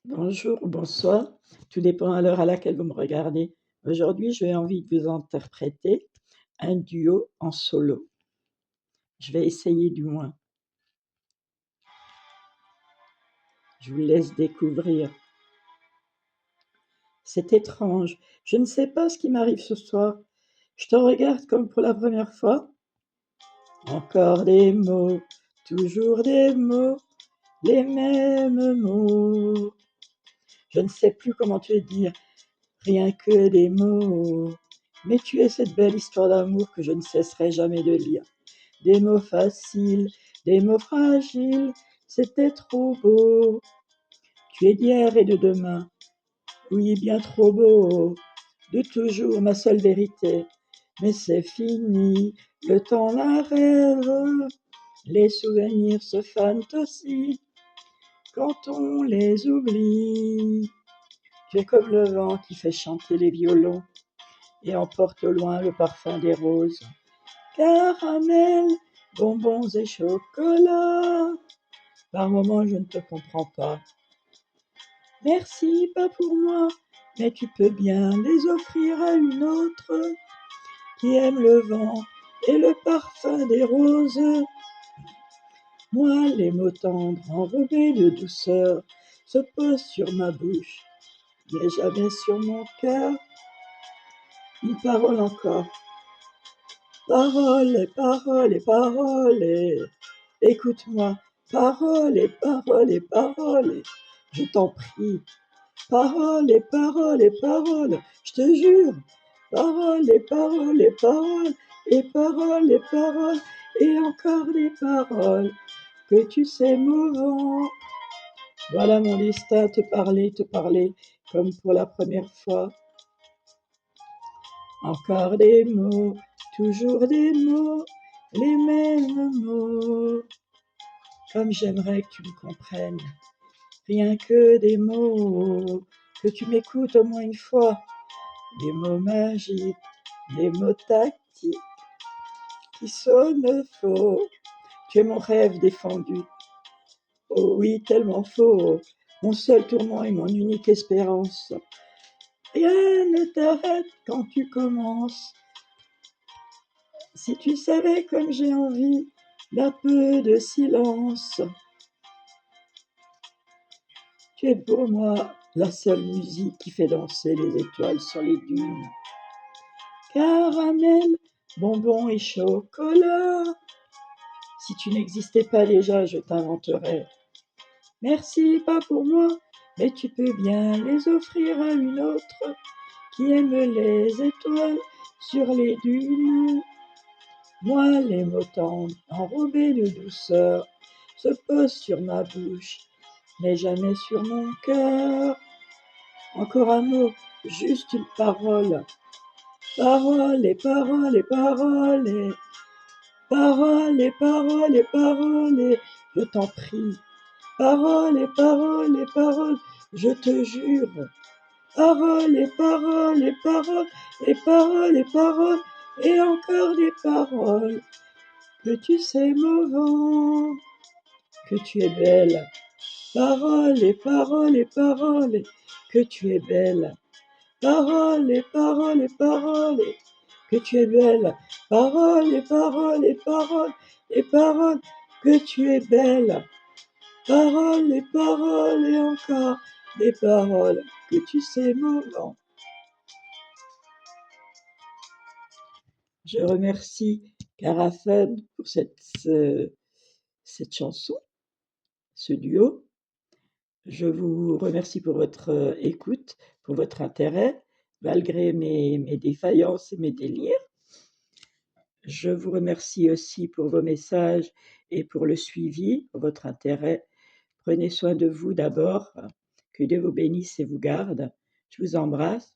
Bonjour, bonsoir, tout dépend à l'heure à laquelle vous me regardez. Aujourd'hui, j'ai envie de vous interpréter un duo en solo. Je vais essayer du moins. Je vous laisse découvrir. C'est étrange, je ne sais pas ce qui m'arrive ce soir. Je te regarde comme pour la première fois. Encore des mots, toujours des mots, les mêmes mots. Je ne sais plus comment te dire, rien que des mots. Mais tu es cette belle histoire d'amour que je ne cesserai jamais de lire. Des mots faciles, des mots fragiles, c'était trop beau. Tu es d'hier et de demain, oui, bien trop beau. De toujours ma seule vérité, mais c'est fini, le temps la rêve. Les souvenirs se fanent aussi quand on les oublie. Tu es comme le vent qui fait chanter les violons et emporte au loin le parfum des roses. Caramel, bonbons et chocolat. Par moments, je ne te comprends pas. Merci, pas pour moi, mais tu peux bien les offrir à une autre qui aime le vent et le parfum des roses. Moi, les mots tendres, enrobés de douceur, se posent sur ma bouche, mais jamais sur mon cœur. Une parole encore. Parole, parole, parole. Écoute-moi, parole, parole, parole. Je t'en prie, parole, parole, parole. Je te jure, parole, parole, parole, et parole, et parole, et encore des paroles que tu sais mouvant. Voilà mon destin, te parler, comme pour la première fois. Encore des mots, toujours des mots, les mêmes mots. Comme j'aimerais que tu me comprennes, rien que des mots, que tu m'écoutes au moins une fois. Des mots magiques, des mots tactiques qui sonnent faux. Tu es mon rêve défendu. Oh oui, tellement faux. Mon seul tourment et mon unique espérance. Rien ne t'arrête quand tu commences. Si tu savais comme j'ai envie d'un peu de silence. Tu es pour moi la seule musique qui fait danser les étoiles sur les dunes. Caramel, bonbons et chocolat. Si tu n'existais pas déjà, je t'inventerais. Merci, pas pour moi, mais tu peux bien les offrir à une autre qui aime les étoiles sur les dunes. Moi, les mots tendres, enrobés de douceur, se posent sur ma bouche, mais jamais sur mon cœur. Encore un mot, juste une parole. Parole et parole et parole et parole et parole et parole et je t'en prie. Parole et parole et parole, je te jure. Parole et parole et parole et parole et parole et encore des paroles que tu sais mouvant, que tu es belle. Parole et parole et parole que tu es belle. Parole et parole et parole que tu es belle. Parole et parole et parole et parole que tu es belle. Parole et encore des paroles que tu sais mouvant. Je remercie Carafen pour cette chanson, ce duo. Je vous remercie pour votre écoute, pour votre intérêt, malgré mes défaillances et mes délires. Je vous remercie aussi pour vos messages et pour le suivi, pour votre intérêt. Prenez soin de vous d'abord, que Dieu vous bénisse et vous garde. Je vous embrasse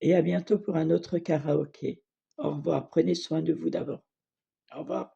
et à bientôt pour un autre karaoké. Au revoir, prenez soin de vous d'abord. Au revoir.